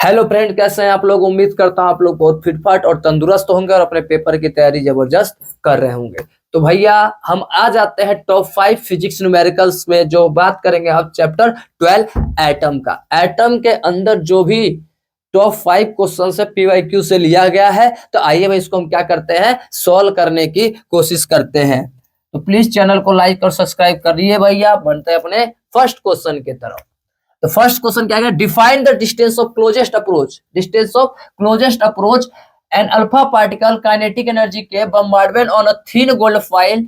Hello friend, कैसे हैं आप लोग। उम्मीद करता हूं आप लोग बहुत फिटफाट और तंदुरुस्त होंगे और अपने पेपर की तैयारी जबरदस्त कर रहे होंगे। तो भैया हम आ जाते हैं टॉप 5 फिजिक्स न्यूमेरिकल्स में, जो बात करेंगे हम चैप्टर 12 एटम का। एटम के अंदर जो भी टॉप 5 क्वेश्चन से पीवाईक्यू से लिया गया है, तो आइए भाई इसको हम क्या करते हैं, सॉल्व करने की कोशिश करते हैं। तो प्लीज चैनल को लाइक और सब्सक्राइब करिए भैया। बढ़ते हैं अपने फर्स्ट क्वेश्चन की तरफ। तो फर्स्ट क्वेश्चन क्या है, define the distance of closest approach. Distance of closest approach an alpha particle kinetic energy के bombardment on a thin gold foil.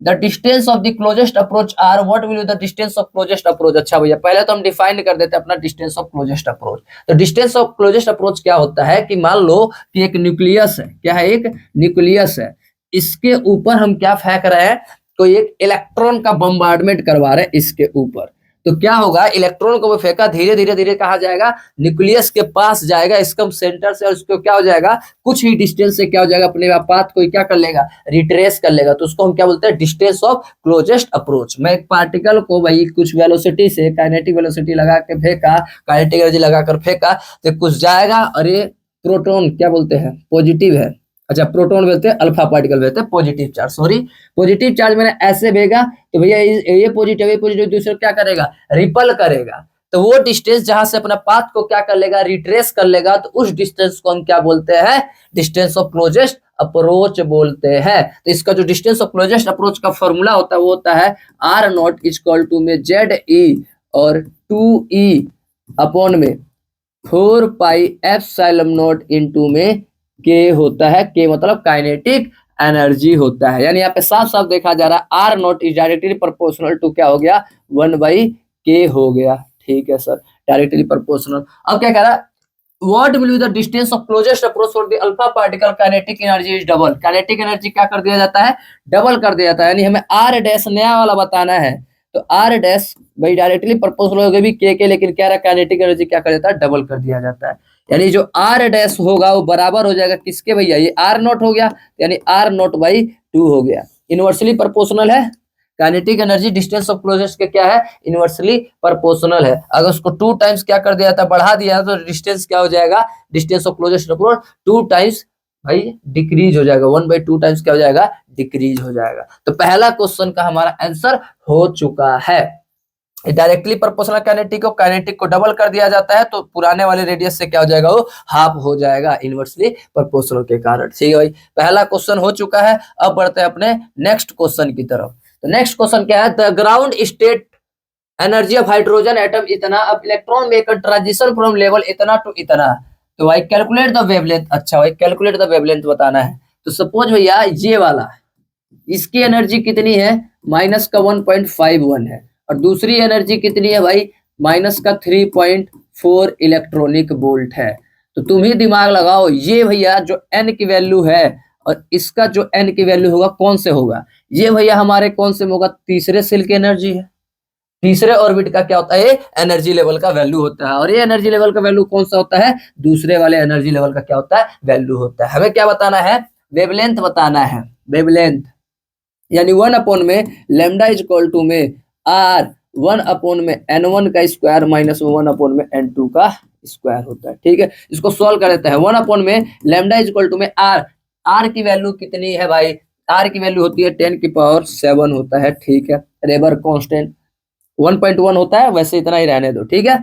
The distance of the closest approach R, what will be the distance of closest approach. अच्छा भैया, पहले तो हम define कर देते हैं अपना डिस्टेंस ऑफ क्लोजेस्ट अप्रोच। तो डिस्टेंस ऑफ क्लोजेस्ट अप्रोच क्या होता है कि मान लो कि एक न्यूक्लियस है। क्या है? एक न्यूक्लियस है। इसके ऊपर हम क्या फेंक रहे हैं, कोई एक इलेक्ट्रॉन का बम्बार्डमेंट करवा रहे हैं इसके ऊपर। तो क्या होगा, इलेक्ट्रॉन को वो फेंका, धीरे धीरे धीरे कहा जाएगा, न्यूक्लियस के पास जाएगा, इसकम सेंटर से, और उसको क्या हो जाएगा, कुछ ही डिस्टेंस से क्या हो जाएगा, अपने पाथ को क्या कर लेगा, रिट्रेस कर लेगा। तो उसको हम क्या बोलते हैं, डिस्टेंस ऑफ क्लोजेस्ट अप्रोच। मैं एक पार्टिकल को भाई कुछ वेलोसिटी से, काइनेटिक वेलोसिटी लगा के फेंका, काइनेटिक एनर्जी लगाकर फेंका, तो कुछ जाएगा, और ये प्रोटॉन क्या बोलते हैं, पॉजिटिव है। अच्छा, प्रोटॉन बोलते हैं, अल्फा पार्टिकल बोलते हैं positive charge. Sorry, positive charge मैंने ऐसे भेजा, तो भैया ये पॉजिटिव दूसरे क्या करेगा, रिपल करेगा। तो वो डिस्टेंस जहां से अपना पाथ को क्या कर लेगा, रिट्रेस कर लेगा, तो उस डिस्टेंस को हम क्या बोलते हैं, डिस्टेंस ऑफ क्लोजेस्ट अप्रोच बोलते हैं। तो इसका जो डिस्टेंस ऑफ क्लोजेस्ट अप्रोच का फॉर्मूला होता है वो होता है आर नॉट इक्वल टू में जेड ई और 2e अपॉन में 4 पाई एप्सिलॉन नॉट इनटू में के होता है। के मतलब काइनेटिक एनर्जी होता है। यानी यहाँ पे साफ साफ देखा जा रहा है R naught is directly proportional to क्या हो गया, 1/k हो गया। ठीक है सर, डायरेक्टली प्रोपोर्शनल। अब क्या कह रहा है, what will be the distance of closest approach for the alpha particle kinetic energy is double. Kinetic energy क्या कर दिया जाता है, डबल कर दिया जाता है। यानी हमें आर डैश नया वाला बताना है। तो आर डैश भाई डायरेक्टली प्रोपोर्शनल हो गया भी के, लेकिन क्या रहा, काइनेटिक एनर्जी क्या कर देता है, डबल कर दिया जाता है। यानी जो आर डैश होगा वो बराबर हो जाएगा किसके भैया, ये आर नॉट हो गया, यानी आर नॉट बाई 2 हो गया। इनवर्सली प्रोपोर्शनल है। Kinetic energy distance of closest के क्या है, इनवर्सली प्रोपोर्शनल है। अगर उसको 2 टाइम्स क्या कर दिया था, बढ़ा दिया, तो डिस्टेंस क्या हो जाएगा, distance of closest approach 2 times भाई डिक्रीज हो जाएगा, 1/2 टाइम्स क्या हो जाएगा, डिक्रीज हो जाएगा। तो पहला क्वेश्चन का हमारा आंसर हो चुका है। डायरेक्टली प्रोपोर्शनल काइनेटिक को डबल कर दिया जाता है, तो पुराने वाले रेडियस से क्या हो जाएगा, वो हाफ हो जाएगा इनवर्सली प्रोपोर्शनल के कारण। ठीक है भाई, पहला क्वेश्चन हो चुका है। अब बढ़ते हैं अपने नेक्स्ट क्वेश्चन की तरफ। तो नेक्स्ट क्वेश्चन क्या है, the ground state energy of hydrogen atom इतना, अब electron make transition from level इतना टू इतना। तो भाई कैलकुलेट द वेवलेंथ। अच्छा भाई, कैलकुलेट द वेवलेंथ बताना है। तो सपोज भैया ये वाला, इसकी एनर्जी कितनी है, माइनस का 1.51 है, और दूसरी एनर्जी कितनी है भाई, माइनस का 3.4 इलेक्ट्रॉनिक वोल्ट है। तो तुम ही दिमाग लगाओ, ये भैया जो एन की वैल्यू है और इसका जो एन की वैल्यू होगा कौन से होगा, ये भैया हमारे कौन से में होगा, तीसरे सेल की एनर्जी है। तीसरे ऑर्बिट का क्या होता है, ये एनर्जी लेवल का वैल्यू होता है। और ये एनर्जी लेवल का वैल्यू कौन सा होता है, दूसरे वाले एनर्जी लेवल का क्या होता है, वैल्यू होता है। हमें क्या बताना है, वेवलेंथ बताना है। वेवलेंथ यानी 1 में लेमडा इज इक्वल टू में आर 1 में n1 का स्क्वायर माइनस 1 में n2 का स्क्वायर होता है। ठीक है, इसको सॉल्व कर देते हैं। 1 में लेमडा इज इक्वल टू में आर, आर की वैल्यू कितनी है भाई, आर की वैल्यू होती है 10⁻7 होता है। ठीक है, रेबर कांस्टेंट 1.1 होता है, वैसे इतना ही रहने दो। ठीक है,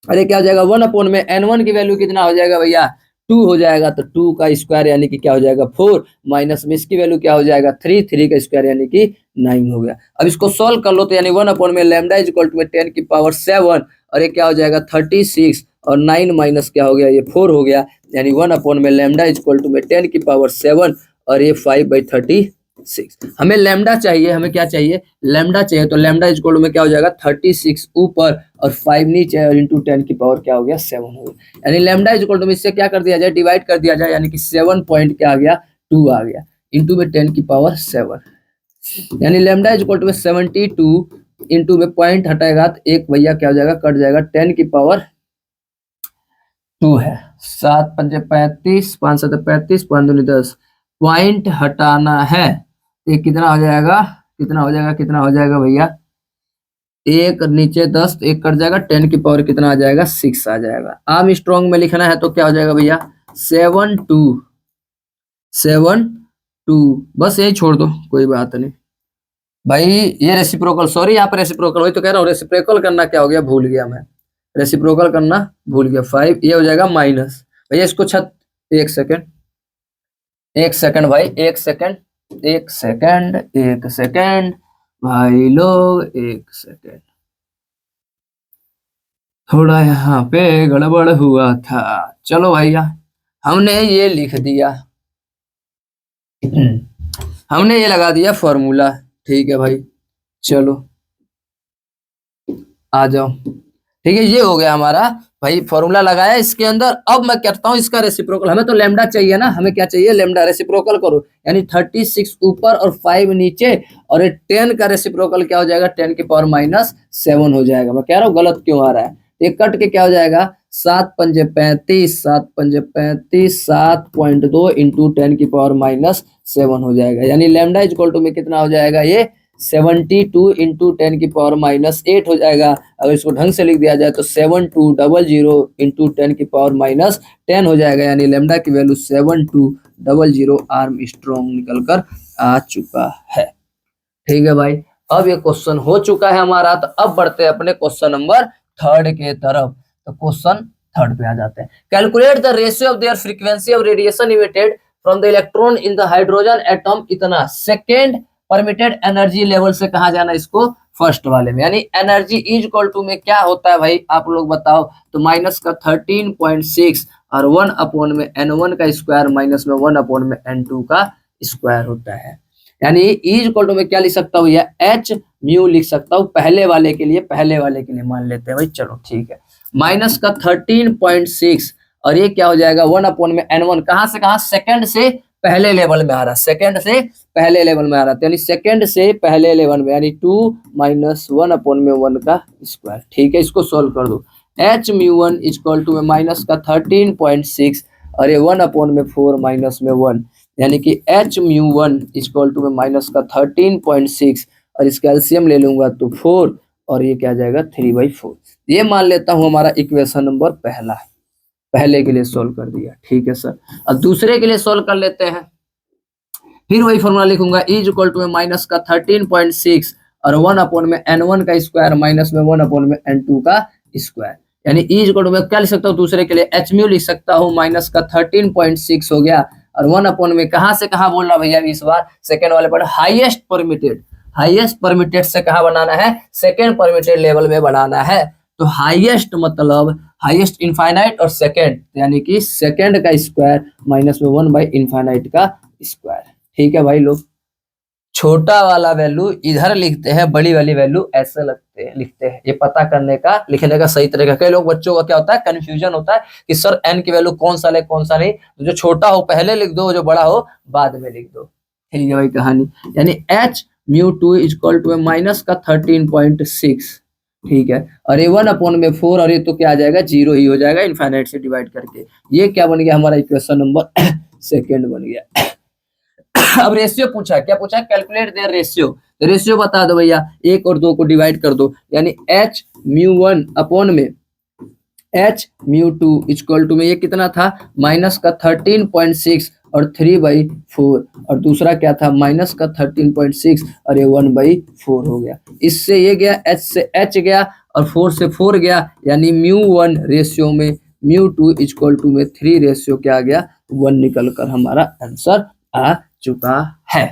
अरे क्या हो जाएगा, 1 में n1 की वैल्यू कितना हो जाएगा भैया, 2 हो जाएगा। तो 2 का स्क्वायर यानी कि क्या हो जाएगा, 4, माइनस में इसकी वैल्यू क्या हो जाएगा, 3 का स्क्वायर यानी कि 9 हो गया। अब इसको सॉल्व कर लो, तो यानी 1 में लेमडा इज इक्वल टू 10⁻7, और ये क्या हो जाएगा 36, और 9 माइनस क्या हो गया, ये 4 हो गया। यानी 1 में लेमडा इज इक्वल टू में 10⁻7, और ये 5/36। हमें लैम्डा चाहिए, हमें क्या चाहिए, लैम्डा चाहिए। तो लैम्डा इज इक्वल में क्या हो जाएगा, 36 ऊपर और 5 नीचे, और इंटू 10 की पावर क्या हो गया, 7 हो गया। यानी लैम्डा इज इक्वल टू में इससे क्या कर दिया जाए, डिवाइड कर दिया जाए, यानी कि 7 पॉइंट क्या आ गया, 2 आ गया, इंटू में 10 की पावर 7। यानी लैम्डा इज इक्वल टू में 72, इंटू में पॉइंट हटाएगा तो एक भैया क्या हो जाएगा, कट जाएगा, 10 की पावर 2 है। 7 पंजे 35, 5 7 35, 5 दूनी 10, पॉइंट हटाना है। ये कितना हो जाएगा, कितना हो जाएगा, कितना हो जाएगा भैया, एक नीचे 10, एक कट जाएगा, 10 की पावर कितना आ जाएगा 6 आ जाएगा। आर्म स्ट्रॉन्ग में लिखना है तो क्या हो जाएगा भैया 7 2, बस यही छोड़ दो, कोई बात नहीं भाई। ये रेसिप्रोकल, सॉरी यहाँ पर रेसिप्रोकल, वही तो कह रहा हूँ, रेसिप्रोकल करना क्या हो गया भूल गया मैं, रेसिप्रोकल करना भूल गया। 5 ये हो जाएगा माइनस भैया इसको एक सेकेंड, एक सेकंड भाई, एक सेकंड, एक सेकंड, एक सेकंड भाई लोग, एक सेकंड, थोड़ा यहाँ पे गड़बड़ हुआ था। चलो भैया हमने ये लिख दिया, हमने ये लगा दिया फॉर्मूला, ठीक है भाई। चलो आ जाओ, ठीक है, ये हो गया हमारा भाई, फॉर्मूला लगाया इसके अंदर। अब मैं कहता हूँ इसका रेसिप्रोकल, हमें तो लैम्डा चाहिए ना, हमें क्या चाहिए लैम्डा, रेसिप्रोकल करो, यानी 36 ऊपर और 5 नीचे, और ये 10 का रेसिप्रोकल क्या हो जाएगा 10 की पावर -7 हो जाएगा। मैं कह रहा हूँ गलत क्यों आ रहा है, ये कट के क्या हो जाएगा 7 पंजे 35, 7 पंजे 35, 7.2 इंटू 10 की पावर -7 हो जाएगा, यानी लैम्डा इक्वल टू में कितना हो जाएगा ये 72 इंटू 10 की पावर -8 हो जाएगा। अगर इसको ढंग से लिख दिया जाए तो 7200 इंटू 10 की पावर -10 हो जाएगा, यानी लेमडा की वैल्यू 7200 आर्म स्ट्रॉन्ग निकल कर आ चुका है। ठीक है भाई, अब ये क्वेश्चन हो चुका है हमारा, तो अब बढ़ते हैं अपने क्वेश्चन नंबर 3 के तरफ। तो क्वेश्चन 3 पे आ जाते हैं। Calculate the ratio of their frequency of radiation emitted from the electron in the hydrogen atom इतना सेकेंड परमिटेड एनर्जी लेवल से कहा जाना इसको फर्स्ट वाले में, यानी एनर्जी इज इक्वल टू में क्या होता है भाई आप लोग बताओ, तो माइनस का 13.6 और 1 अपॉन में n1 का स्क्वायर माइनस में 1 अपॉन में n2 का स्क्वायर होता है। यानी इज इक्वल टू में क्या लिख सकता हूँ, या एच म्यू लिख सकता हूँ पहले वाले के लिए, पहले वाले के लिए मान लेते हैं भाई, चलो ठीक है। माइनस का 13.6 और ये क्या हो जाएगा 1 अपॉन में n1, कहां से कहां सेकंड से पहले लेवल में आ रहा, सेकंड से पहले लेवल में आ रहा, यानी सेकंड से पहले लेवल में, यानी 2 माइनस 1 अपॉन में 1 का स्क्वायर। ठीक है, इसको सोल्व कर दो। एच म्यू 1 इक्वल टू में माइनस का 13.6 और ये 1 अपॉन में 4 माइनस में 1, यानी कि एच म्यू 1 इक्वल टू में माइनस का 13.6 और इसका एलसीएम ले लूंगा तो 4 और ये क्या जाएगा 3/4। ये मान लेता हूं हमारा इक्वेशन नंबर पहला है, पहले के लिए सोल्व कर दिया। ठीक है सर, अब दूसरे के लिए सोल्व कर लेते हैं। फिर वही फॉर्मूला लिखूंगा, इज इक्वल टू में माइनस का 13.6 और 1 अपॉन में n1 का स्क्वायर माइनस में 1 अपॉन में n2 का स्क्वायर, यानी इज इक्वल टू में क्या लिख सकता हूँ दूसरे के लिए, एच म्यू लिख सकता हूँ, माइनस का 13.6 हो गया और 1 अपॉन में कहां से कहां बोल रहा भैया इस बार सेकेंड वाले पर, हाईएस्ट परमिटेड, हाईएस्ट परमिटेड से कहां बनाना है, सेकेंड परमिटेड लेवल में बनाना है। तो हाईएस्ट मतलब हाईएस्ट इनफाइनाइट और सेकेंड, यानी कि सेकेंड का स्क्वायर माइनस में 1/इनफाइनाइट का स्क्वायर। ठीक है भाई लोग, छोटा वाला वैल्यू इधर लिखते हैं, बड़ी वाली वैल्यू ऐसे लिखते हैं। ये पता करने का, लिखने का सही तरीका। कई लोग बच्चों का क्या होता है कंफ्यूजन होता है कि सर एन की वैल्यू कौन सा ले कौन सा नहीं, तो जो छोटा हो पहले लिख दो, जो बड़ा हो बाद में लिख दो। ठीक है भाई कहानी, यानी H mu 2 equal to minus का 13.6, ठीक है, और ये 1 अपॉन में 4 और ये तो क्या आ जाएगा 0 ही हो जाएगा इनफाइनाइट से डिवाइड करके। ये क्या बन गया हमारा इक्वेशन नंबर सेकेंड बन गया। अब रेशियो पूछा, क्या पूछा, कैलकुलेट देयर रेशियो, रेशियो बता दो भैया, 1 और 2 को डिवाइड कर दो, यानी एच म्यू 1 अपॉन में एच म्यू 2 इक्वल टू में ये कितना था माइनस का 13.6 और 3/4 और दूसरा क्या था माइनस का 13.6 और ये 1/4 हो गया। इससे ये गया, एच से एच गया और 4 से 4 गया, यानी म्यू 1 रेशियो में म्यू 2 इक्वल टू में 3 रेशियो क्या आ गया 1 निकल कर हमारा आंसर आ चुका है।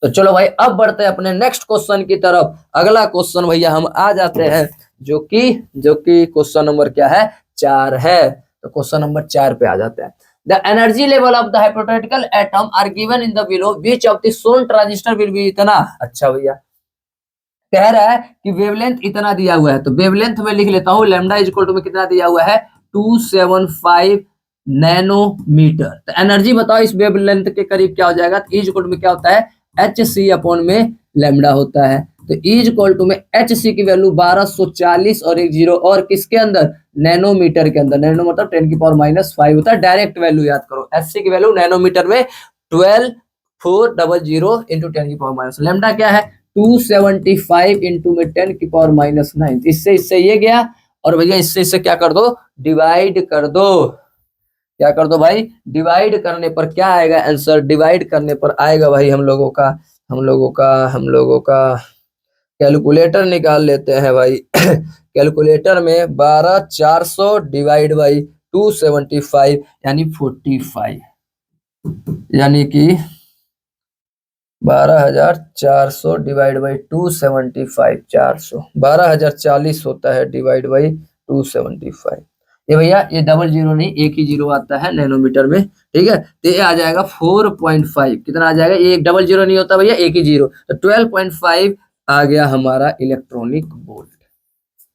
तो चलो भाई अब बढ़ते हैं अपने नेक्स्ट क्वेश्चन की तरफ। अगला क्वेश्चन भैया हम आ जाते हैं, जो कि क्वेश्चन नंबर क्या है 4 है। तो क्वेश्चन नंबर 4 पे आ जाते हैं। The energy level of the hypothetical atom are given in the below, which of the shown transistor will be इतना। अच्छा भैया कह रहा है कि वेवलेंथ इतना दिया हुआ है, तो वेवलेंथ में लिख लेता हूँ, लैम्डा इज इक्वल टू में कितना दिया हुआ है 275 नैनोमीटर। तो एनर्जी बताओ इस वेवलेंथ के करीब क्या हो जाएगा, तो इज इक्वल टू में क्या होता है एच सी अपॉन में लैम्डा होता है। तो इज इक्वल टू में एच सी की वैल्यू 1240 और एक जीरो और किसके अंदर नैनोमीटर के अंदर, नैनो मतलब 10 की पावर -5 होता है, डायरेक्ट वैल्यू याद करो, एच सी की वैल्यू नैनोमीटर में 12400 इंटू 10 की पावर माइनस, लैम्डा क्या है 275 इंटू में 10⁻⁹ इससे ये गया, और भैया इससे क्या कर दो, डिवाइड कर दो। क्या कर दो भाई, डिवाइड करने पर क्या आएगा आंसर, डिवाइड करने पर आएगा भाई हम लोगों का कैलकुलेटर निकाल लेते हैं भाई। कैलकुलेटर में 12400 डिवाइड बाई 275 यानी 45, यानी कि 12400 डिवाइड बाई 275, 400 12040 होता है डिवाइड बाई 275। ये भैया ये डबल जीरो नहीं, एक ही जीरो आता है नैनोमीटर में, ठीक है। तो ये आ जाएगा 4.5, कितना आ जाएगा, ये एक डबल जीरो नहीं होता भैया, एक ही जीरो, तो 12.5 आ गया हमारा इलेक्ट्रॉनिक वोल्ट।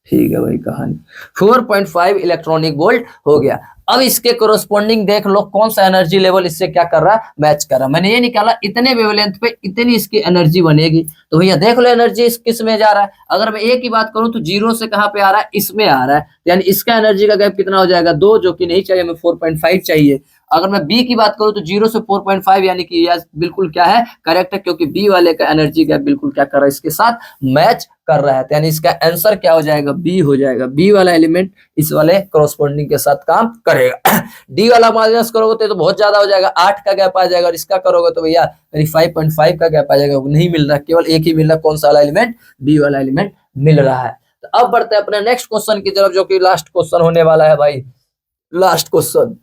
ठीक है भाई, कहानी 4.5 इलेक्ट्रॉनिक वोल्ट हो गया। अब इसके कोरोस्पोंडिंग देख लो कौन सा एनर्जी लेवल इससे क्या कर रहा है, मैच कर रहा है। मैंने ये निकाला इतने वेवलेंथ पे इतनी इसकी एनर्जी बनेगी, तो भैया देख लो एनर्जी किस में जा रहा है। अगर मैं ए की बात करूं तो जीरो से कहां पे आ रहा है, इसमें आ रहा है, यानी इसका एनर्जी का गैप कितना हो जाएगा, 2, जो कि नहीं चाहिए, हमें 4.5 चाहिए। अगर मैं बी की बात करूं तो 0 से 4.5 यानी कि यह बिल्कुल क्या है, करेक्ट है, क्योंकि बी वाले का एनर्जी गैप बिल्कुल क्या कर रहा है, इसके साथ मैच कर रहा है। यानी इसका आंसर क्या हो जाएगा, बी हो जाएगा। बी वाला एलिमेंट इस वाले कोरोस्पोंडिंग के साथ काम करेगा। डी वाला माइनस करोगे तो बहुत ज्यादा हो जाएगा, 8 का गैप आ जाएगा, और इसका करोगे तो भैया 5.5 का गैप आ जाएगा। नहीं मिल रहा, केवल एक ही मिल रहा, कौन सा वाला एलिमेंट, बी वाला एलिमेंट मिल रहा है। तो अब बढ़ते हैं अपने नेक्स्ट क्वेश्चन की तरफ, जो कि लास्ट क्वेश्चन होने वाला है भाई। Last question,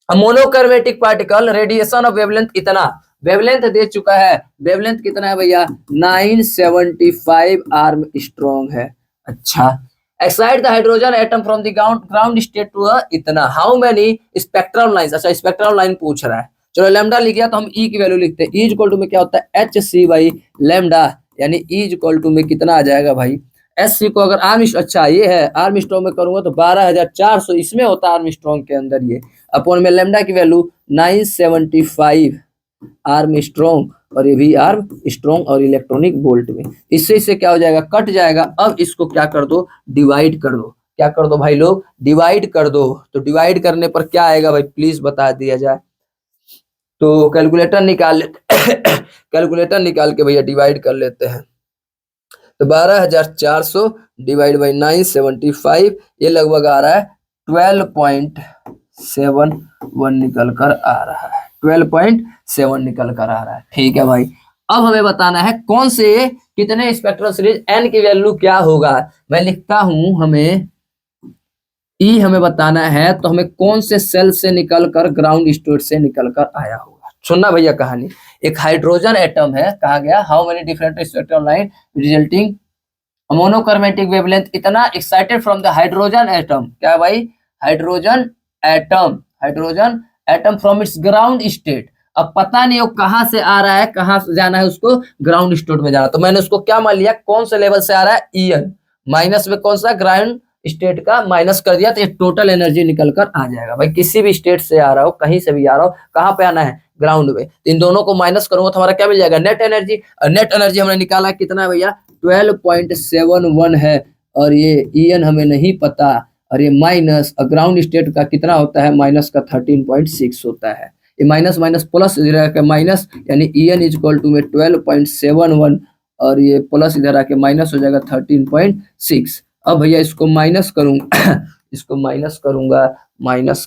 monochromatic particle radiation of wavelength इतना, वेवलेंथ दे चुका है, वेवलेंथ कितना है भैया, 975 आर्म स्ट्रॉन्ग है। अच्छा, excite the hydrogen atom from the ground state to इतना, हाउ मेनी स्पेक्ट्रल लाइंस। अच्छा, स्पेक्ट्रल लाइन पूछ रहा है, चलो लैम्डा लिख गया तो हम ई की वैल्यू लिखते हैं, ई इक्वल टू में क्या होता है, एच सी बाई लैम्डा, यानी ई इक्वल टू में कितना आ जाएगा भाई, एस सी को अगर आर्म, अच्छा ये है आर्म स्ट्रॉन्ग में करूंगा तो 12400 इसमें होता है आर्म स्ट्रॉन्ग के अंदर, ये अपॉन में लैम्डा की वैल्यू 975 आर्म स्ट्रॉन्ग, और ये भी आर्म स्ट्रॉन्ग और इलेक्ट्रॉनिक वोल्ट में। इससे क्या हो जाएगा, कट जाएगा। अब इसको क्या कर दो, डिवाइड कर दो। क्या कर दो भाई लोग, डिवाइड कर दो। तो डिवाइड करने पर क्या आएगा भाई, प्लीज बता दिया जाए। तो कैलकुलेटर निकाल लेते कैलकुलेटर निकाल के भैया डिवाइड कर लेते हैं। तो 12400 डिवाइड बाई 975, ये लगभग आ रहा है 12.71 निकल कर आ रहा है, 12.7 निकल कर आ रहा है। ठीक है भाई, अब हमें बताना है कौन से कितने स्पेक्ट्रल सीरीज एन की वैल्यू क्या होगा। मैं लिखता हूं, हमें ई हमें बताना है, तो हमें कौन से सेल से निकल कर ग्राउंड स्टेट से निकल कर आया होगा। सुनना भैया कहानी, एक हाइड्रोजन एटम है, कहा गया how many different spectral line resulting monochromatic wavelength इतना excited from the hydrogen atom. क्या भाई, hydrogen atom from its ground state. अब पता नहीं वो कहां से आ रहा है, कहां से जाना है उसको, ग्राउंड स्टेट में जाना। तो मैंने उसको क्या मान लिया, कौन से लेवल से आ रहा है, ईएन माइनस में कौन सा, ग्राउंड स्टेट का माइनस कर दिया, तो ये टोटल एनर्जी निकल कर आ जाएगा। भाई किसी भी स्टेट से आ रहा हो, कहीं से भी आ रहा हो, कहां पे आना है, ग्राउंड में। तो इन दोनों को माइनस करूंगा तो हमारा क्या मिल जाएगा, नेट एनर्जी। नेट एनर्जी हमने निकाला कितना भैया, 12.71 है, और ये ईएन हमें नहीं पता, और ये माइनस ग्राउंड स्टेट का कितना होता है, माइनस का 13.6 होता है। ये माइनस माइनस प्लस इधर आके माइनस, यानी ईएन इक्वल टू में 12.71, और ये प्लस इधर आके माइनस हो जाएगा 13.6। अब भैया इसको माइनस करूंगा इसको माइनस करूंगा माइनस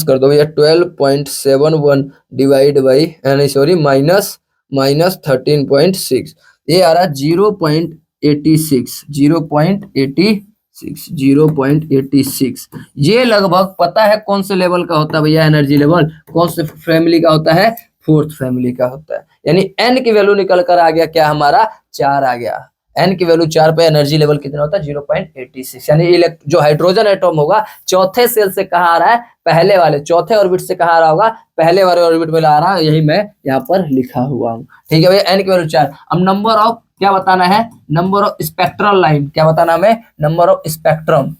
कर दो भैया, 12.71 डिवाइड बाई, नहीं सॉरी, माइनस 13.6, ये आ रहा है 0.86। ये लगभग पता है कौन से लेवल का होता है भैया, एनर्जी लेवल कौन से फैमिली का होता है, फोर्थ फैमिली का होता है। यानी एन की वैल्यू निकल कर आ गया क्या हमारा, 4 आ गया। एन की वैल्यू 4 पे एनर्जी लेवल कितना होता है, 0.86। यानी जो हाइड्रोजन एटम होगा चौथे सेल से कहा आ रहा है, पहले वाले चौथे ऑर्बिट से कहा आ रहा होगा, पहले वाले ऑर्बिट में ला रहा है, यही मैं यहाँ पर लिखा हुआ हूँ। ठीक है भैया, एन की वैल्यू 4। अब नंबर ऑफ क्या बताना है, नंबर ऑफ स्पेक्ट्रल लाइन, क्या बताना हमें, नंबर ऑफ स्पेक्ट्रल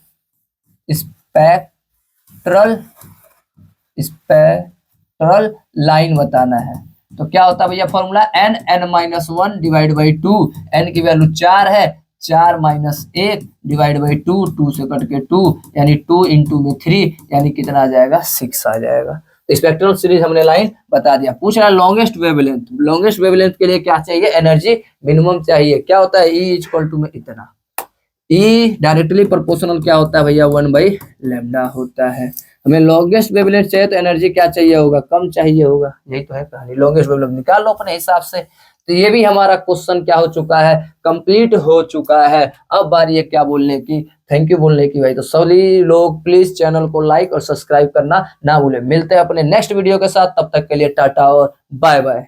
लाइन बताना है। तो क्या होता है भैया formula, n-1 divide by 2, n की वैल्यू 4 है, 4 माइनस 1 डिवाइड बाई 2, 2 से कट के 2, यानी 2 इंटू में 3, यानी कितना आ जाएगा, 6 आ जाएगा। स्पेक्ट्रम सीरीज हमने लाइन बता दिया। पूछ रहा है लॉन्गेस्ट वेवलेंथ, लॉन्गेस्ट वेवलेंथ के लिए क्या चाहिए, एनर्जी मिनिमम चाहिए। क्या होता है, ई इक्वल टू में इतना, ई डायरेक्टली प्रोपोर्शनल क्या होता है भैया, 1/λ होता है। हमें लॉन्गेस्ट वेवलेंथ चाहिए तो एनर्जी क्या चाहिए होगा, कम चाहिए होगा, यही तो है कहानी। लॉन्गेस्ट वेवलेंथ निकाल लो अपने हिसाब से। तो ये भी हमारा क्वेश्चन क्या हो चुका है, कंप्लीट हो चुका है। अब बारी है क्या बोलने की, थैंक यू बोलने की भाई। तो सभी लोग प्लीज चैनल को लाइक और सब्सक्राइब करना ना भूलें। मिलते हैं अपने नेक्स्ट वीडियो के साथ, तब तक के लिए टाटा और बाय बाय।